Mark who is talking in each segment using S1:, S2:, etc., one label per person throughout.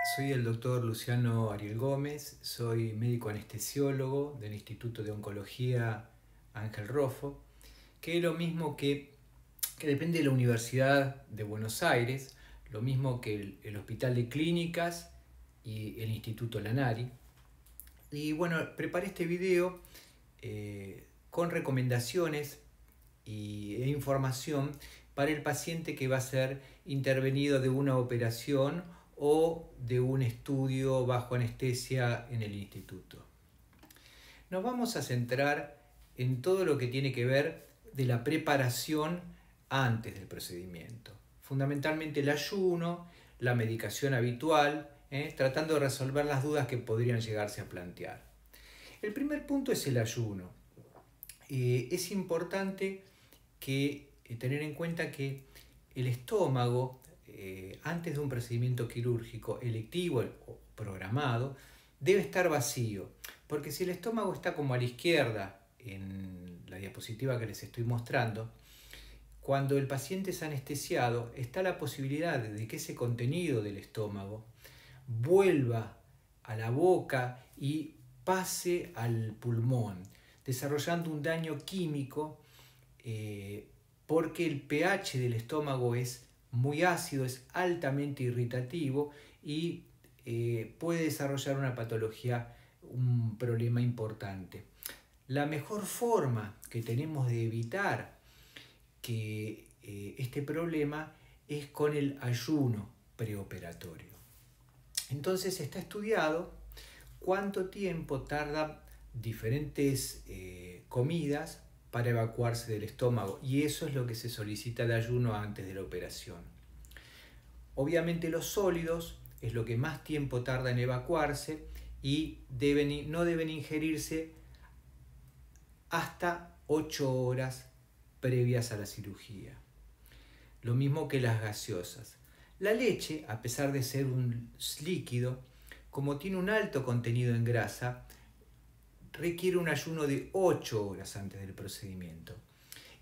S1: Soy el doctor Luciano Ariel Gómez, soy médico anestesiólogo del Instituto de Oncología Ángel Roffo, que es lo mismo que depende de la Universidad de Buenos Aires, lo mismo que el Hospital de Clínicas y el Instituto Lanari. Y bueno, preparé este video con recomendaciones e información para el paciente que va a ser intervenido de una operación o de un estudio bajo anestesia en el instituto. Nos vamos a centrar en todo lo que tiene que ver de la preparación antes del procedimiento. Fundamentalmente el ayuno, la medicación habitual, tratando de resolver las dudas que podrían llegarse a plantear. El primer punto es el ayuno. Es importante tener en cuenta que el estómago, antes de un procedimiento quirúrgico electivo o programado, debe estar vacío, porque si el estómago está como a la izquierda en la diapositiva que les estoy mostrando, cuando el paciente es anestesiado está la posibilidad de que ese contenido del estómago vuelva a la boca y pase al pulmón, desarrollando un daño químico porque el pH del estómago es muy ácido, es altamente irritativo y puede desarrollar una patología, un problema importante. La mejor forma que tenemos de evitar que este problema es con el ayuno preoperatorio. Entonces está estudiado cuánto tiempo tardan diferentes comidas para evacuarse del estómago, y eso es lo que se solicita de ayuno antes de la operación. Obviamente los sólidos es lo que más tiempo tarda en evacuarse y no deben ingerirse hasta 8 horas previas a la cirugía. Lo mismo que las gaseosas. La leche, a pesar de ser un líquido, como tiene un alto contenido en grasa, requiere un ayuno de 8 horas antes del procedimiento.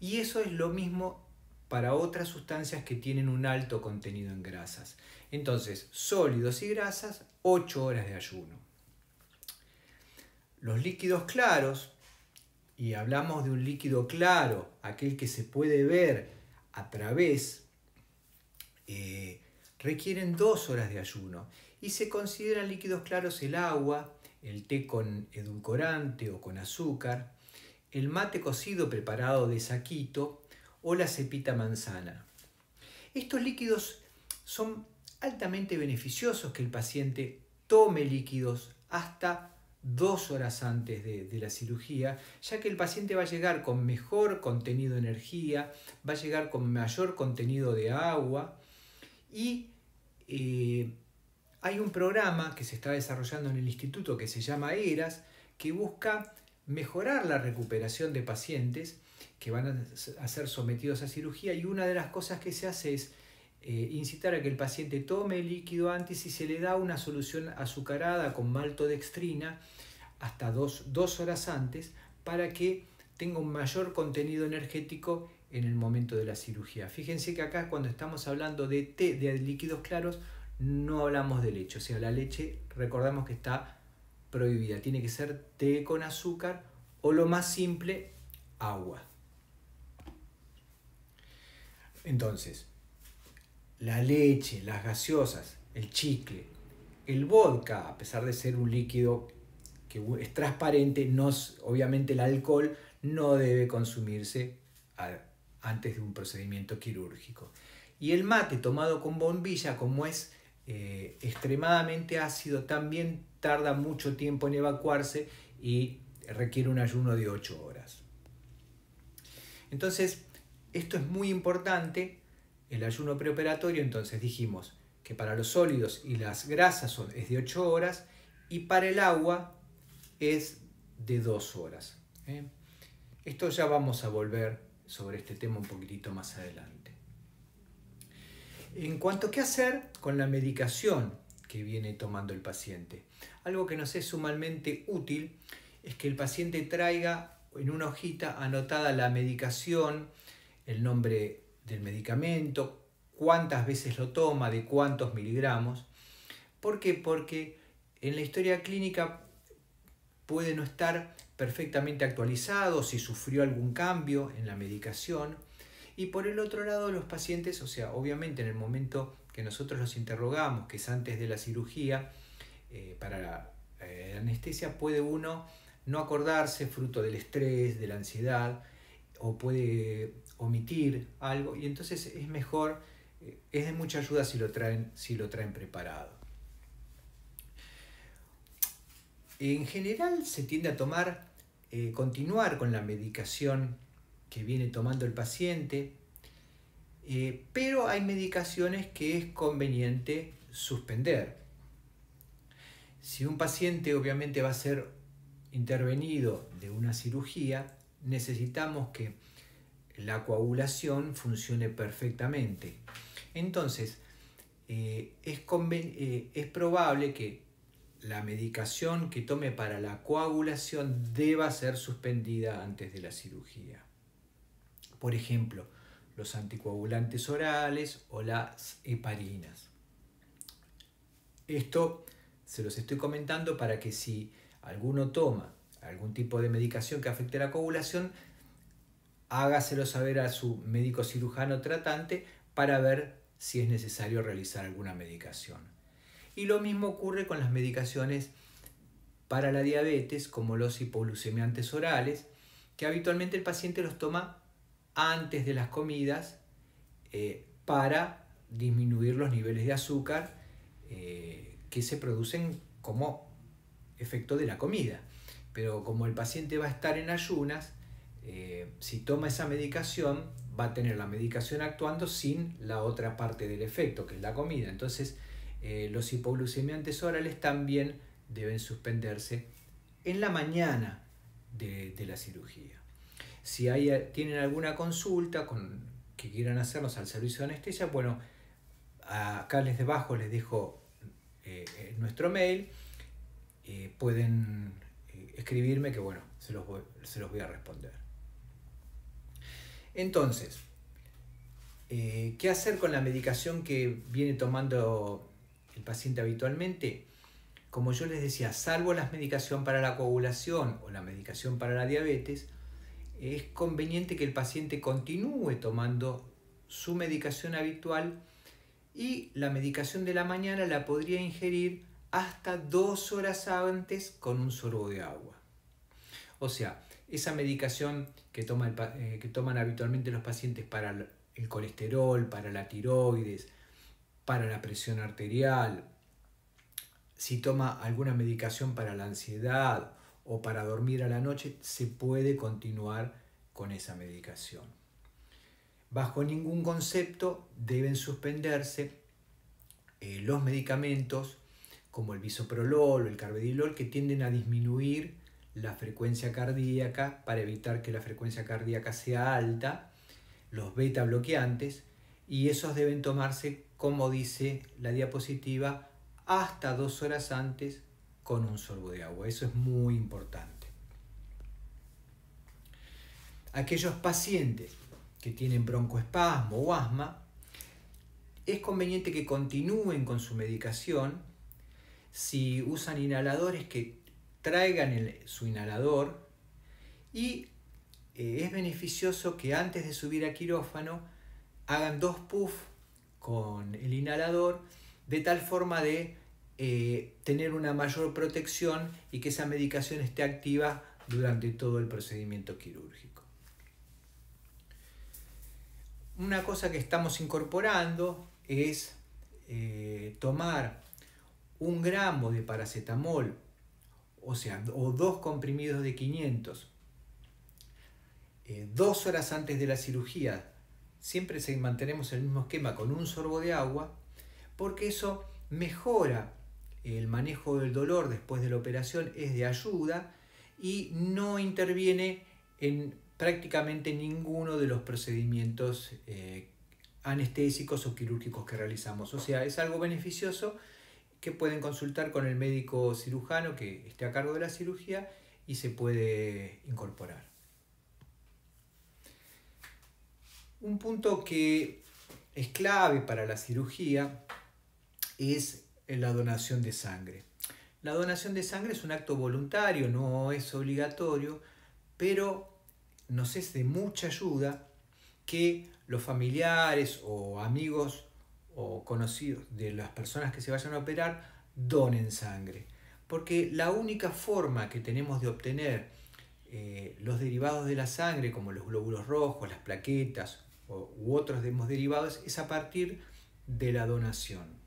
S1: Y eso es lo mismo para otras sustancias que tienen un alto contenido en grasas. Entonces, sólidos y grasas, 8 horas de ayuno. Los líquidos claros, y hablamos de un líquido claro, aquel que se puede ver a través, requieren 2 horas de ayuno. Y se consideran líquidos claros el agua, el té con edulcorante o con azúcar, el mate cocido preparado de saquito o la cepita manzana. Estos líquidos son altamente beneficiosos que el paciente tome líquidos hasta 2 horas antes de la cirugía, ya que el paciente va a llegar con mejor contenido de energía, va a llegar con mayor contenido de agua y hay un programa que se está desarrollando en el instituto que se llama ERAS, que busca mejorar la recuperación de pacientes que van a ser sometidos a cirugía, y una de las cosas que se hace es incitar a que el paciente tome el líquido antes y se le da una solución azucarada con maltodextrina hasta 2 horas antes para que tenga un mayor contenido energético en el momento de la cirugía. Fíjense que acá cuando estamos hablando de té, de líquidos claros, no hablamos de leche, o sea, la leche recordamos que está prohibida, tiene que ser té con azúcar o lo más simple, agua. Entonces, la leche, las gaseosas, el chicle, el vodka, a pesar de ser un líquido que es transparente, obviamente el alcohol no debe consumirse antes de un procedimiento quirúrgico. Y el mate tomado con bombilla, como es extremadamente ácido, también tarda mucho tiempo en evacuarse y requiere un ayuno de 8 horas. Entonces, esto es muy importante, el ayuno preoperatorio. Entonces dijimos que para los sólidos y las grasas es de 8 horas y para el agua es de 2 horas. Esto ya vamos a volver sobre este tema un poquitito más adelante. En cuanto a qué hacer con la medicación que viene tomando el paciente, algo que nos es sumamente útil es que el paciente traiga en una hojita anotada la medicación, el nombre del medicamento, cuántas veces lo toma, de cuántos miligramos, ¿Por qué? Porque en la historia clínica puede no estar perfectamente actualizado, si sufrió algún cambio en la medicación. Y por el otro lado, los pacientes, o sea, obviamente en el momento que nosotros los interrogamos, que es antes de la cirugía, para la anestesia, puede uno no acordarse fruto del estrés, de la ansiedad, o puede omitir algo, y entonces es mejor, es de mucha ayuda si lo traen preparado. En general se tiende a continuar con la medicación que viene tomando el paciente, pero hay medicaciones que es conveniente suspender. Si un paciente obviamente va a ser intervenido de una cirugía, necesitamos que la coagulación funcione perfectamente. Entonces, es probable que la medicación que tome para la coagulación deba ser suspendida antes de la cirugía. Por ejemplo, los anticoagulantes orales o las heparinas. Esto se los estoy comentando para que si alguno toma algún tipo de medicación que afecte la coagulación, hágaselo saber a su médico cirujano tratante para ver si es necesario realizar alguna medicación. Y lo mismo ocurre con las medicaciones para la diabetes, como los hipoglucemiantes orales, que habitualmente el paciente los toma antes de las comidas para disminuir los niveles de azúcar que se producen como efecto de la comida. Pero como el paciente va a estar en ayunas, si toma esa medicación, va a tener la medicación actuando sin la otra parte del efecto, que es la comida. Entonces, los hipoglucemiantes orales también deben suspenderse en la mañana de la cirugía. Si tienen alguna consulta que quieran hacernos al servicio de anestesia, bueno, acá debajo les dejo nuestro mail. Pueden escribirme que bueno, se los voy a responder. Entonces, ¿qué hacer con la medicación que viene tomando el paciente habitualmente? Como yo les decía, salvo la medicación para la coagulación o la medicación para la diabetes, es conveniente que el paciente continúe tomando su medicación habitual, y la medicación de la mañana la podría ingerir hasta 2 horas antes con un sorbo de agua. O sea, esa medicación que toman habitualmente los pacientes para el colesterol, para la tiroides, para la presión arterial, si toma alguna medicación para la ansiedad o para dormir a la noche, se puede continuar con esa medicación. Bajo ningún concepto deben suspenderse los medicamentos como el bisoprolol o el carvedilol, que tienden a disminuir la frecuencia cardíaca para evitar que la frecuencia cardíaca sea alta, los beta bloqueantes, y esos deben tomarse, como dice la diapositiva, hasta 2 horas antes con un sorbo de agua. Eso es muy importante. Aquellos pacientes que tienen broncoespasmo o asma, es conveniente que continúen con su medicación. Si usan inhaladores, que traigan su inhalador, y es beneficioso que antes de subir a quirófano hagan 2 puffs con el inhalador, de tal forma de tener una mayor protección y que esa medicación esté activa durante todo el procedimiento quirúrgico. Una cosa que estamos incorporando es tomar 1 gramo de paracetamol, o 2 comprimidos de 500, 2 horas antes de la cirugía. Siempre mantenemos el mismo esquema con un sorbo de agua, porque eso mejora el manejo del dolor después de la operación, es de ayuda y no interviene en prácticamente ninguno de los procedimientos anestésicos o quirúrgicos que realizamos. O sea, es algo beneficioso que pueden consultar con el médico cirujano que esté a cargo de la cirugía y se puede incorporar. Un punto que es clave para la cirugía es en la donación de sangre. La donación de sangre es un acto voluntario, no es obligatorio, pero nos es de mucha ayuda que los familiares o amigos o conocidos de las personas que se vayan a operar donen sangre. Porque la única forma que tenemos de obtener los derivados de la sangre, como los glóbulos rojos, las plaquetas u otros derivados, es a partir de la donación.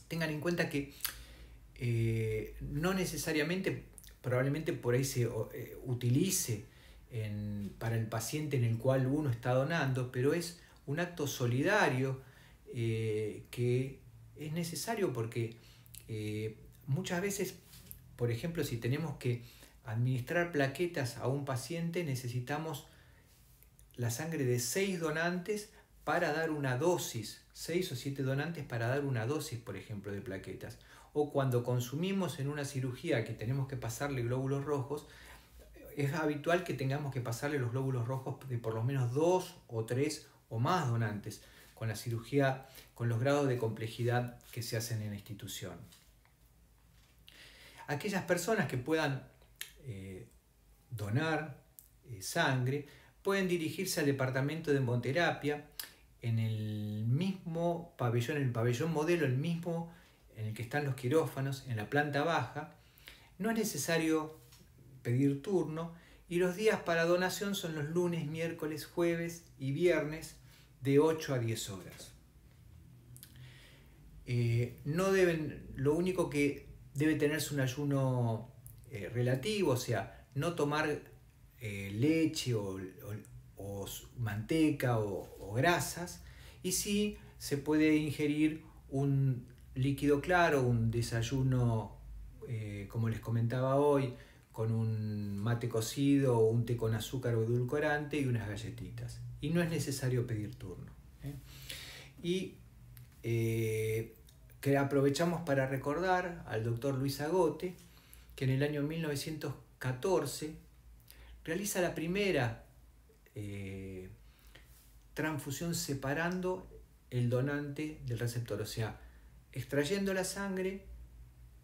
S1: Tengan en cuenta que no necesariamente, probablemente por ahí se utilice para el paciente en el cual uno está donando, pero es un acto solidario que es necesario porque muchas veces, por ejemplo, si tenemos que administrar plaquetas a un paciente, necesitamos la sangre de 6 donantes para dar una dosis, 6 o 7 donantes para dar una dosis, por ejemplo, de plaquetas. O cuando consumimos en una cirugía que tenemos que pasarle glóbulos rojos, es habitual que tengamos que pasarle los glóbulos rojos de por lo menos 2 o 3 o más donantes con la cirugía, con los grados de complejidad que se hacen en la institución. Aquellas personas que puedan donar sangre pueden dirigirse al departamento de hemoterapia en el mismo pabellón, el pabellón modelo, el mismo en el que están los quirófanos, en la planta baja. No es necesario pedir turno y los días para donación son los lunes, miércoles, jueves y viernes de 8 a 10 horas. Lo único que debe tenerse un ayuno relativo, o sea, no tomar leche o manteca o grasas, y sí se puede ingerir un líquido claro, un desayuno, como les comentaba hoy, con un mate cocido o un té con azúcar o edulcorante y unas galletitas. Y no es necesario pedir turno. Y que aprovechamos para recordar al doctor Luis Agote, que en el año 1914 realiza la primera transfusión separando el donante del receptor, o sea, extrayendo la sangre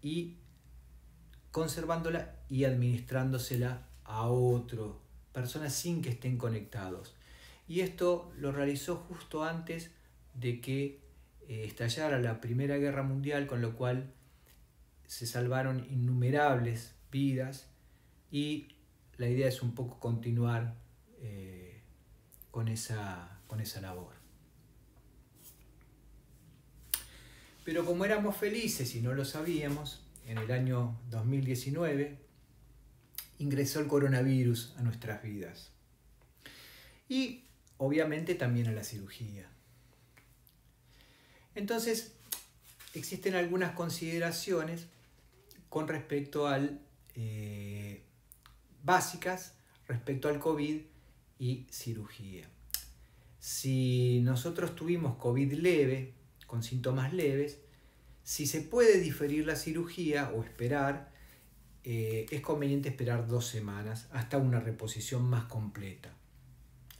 S1: y conservándola y administrándosela a otra persona sin que estén conectados. Y esto lo realizó justo antes de que estallara la Primera Guerra Mundial, con lo cual se salvaron innumerables vidas y la idea es un poco continuar con esa labor. Pero como éramos felices y no lo sabíamos, en el año 2019 ingresó el coronavirus a nuestras vidas. Y obviamente también a la cirugía. Entonces, existen algunas consideraciones con respecto al básicas respecto al COVID y cirugía. Si nosotros tuvimos COVID leve, con síntomas leves, si se puede diferir la cirugía o esperar, es conveniente esperar 2 semanas hasta una reposición más completa.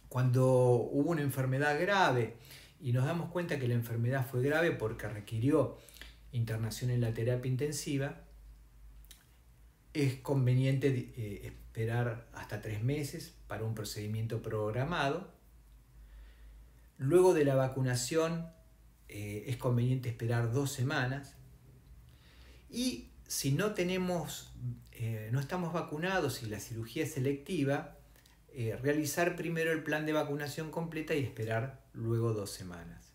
S1: Cuando hubo una enfermedad grave y nos damos cuenta que la enfermedad fue grave porque requirió internación en la terapia intensiva, es conveniente esperar hasta 3 meses para un procedimiento programado. Luego de la vacunación es conveniente esperar 2 semanas. Y si no estamos vacunados y la cirugía es selectiva, realizar primero el plan de vacunación completa y esperar luego 2 semanas.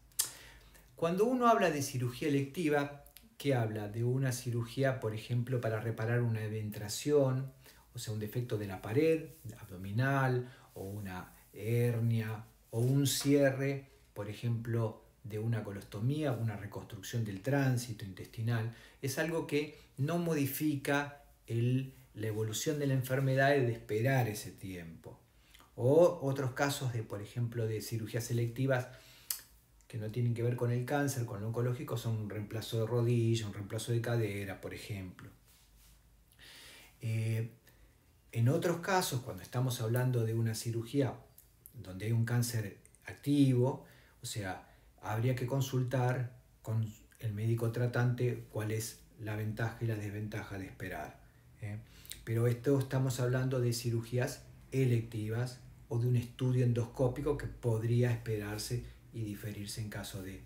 S1: Cuando uno habla de cirugía electiva, ¿qué habla? De una cirugía, por ejemplo, para reparar una eventración, o sea, un defecto de la pared abdominal, o una hernia, o un cierre, por ejemplo, de una colostomía, una reconstrucción del tránsito intestinal. Es algo que no modifica la evolución de la enfermedad y de esperar ese tiempo. O otros casos de, por ejemplo, de cirugías selectivas que no tienen que ver con el cáncer, con lo oncológico, son un reemplazo de rodilla, un reemplazo de cadera, por ejemplo. En otros casos, cuando estamos hablando de una cirugía donde hay un cáncer activo, o sea, habría que consultar con el médico tratante cuál es la ventaja y la desventaja de esperar. Pero esto estamos hablando de cirugías electivas o de un estudio endoscópico que podría esperarse y diferirse en caso de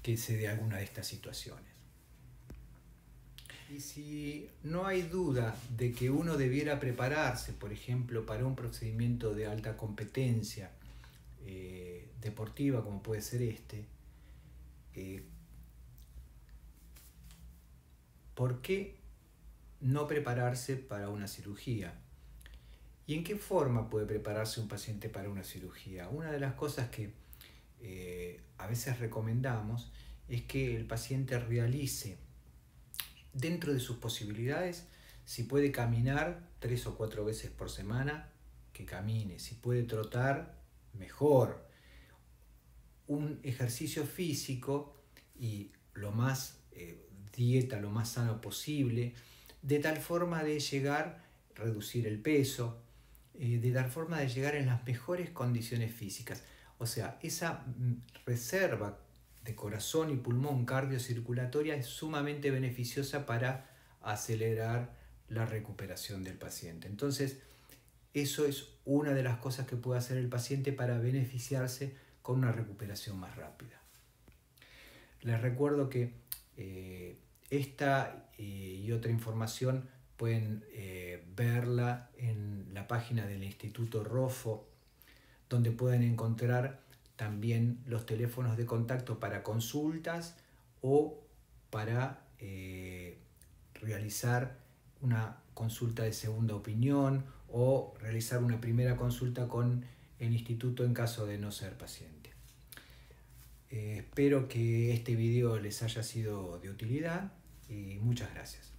S1: que se dé alguna de estas situaciones. Y si no hay duda de que uno debiera prepararse, por ejemplo, para un procedimiento de alta competencia deportiva, como puede ser este, ¿por qué no prepararse para una cirugía? ¿Y en qué forma puede prepararse un paciente para una cirugía? Una de las cosas que a veces recomendamos es que el paciente realice dentro de sus posibilidades, si puede caminar 3 o 4 veces por semana, que camine. Si puede trotar, mejor. Un ejercicio físico y lo más dieta lo más sano posible, de tal forma de llegar, reducir el peso, de tal forma de llegar en las mejores condiciones físicas. O sea, esa reserva de corazón y pulmón cardiocirculatoria es sumamente beneficiosa para acelerar la recuperación del paciente. Entonces, eso es una de las cosas que puede hacer el paciente para beneficiarse con una recuperación más rápida. Les recuerdo que esta y otra información pueden verla en la página del Instituto Roffo, donde pueden encontrar también los teléfonos de contacto para consultas o para realizar una consulta de segunda opinión o realizar una primera consulta con el instituto en caso de no ser paciente. Espero que este video les haya sido de utilidad y muchas gracias.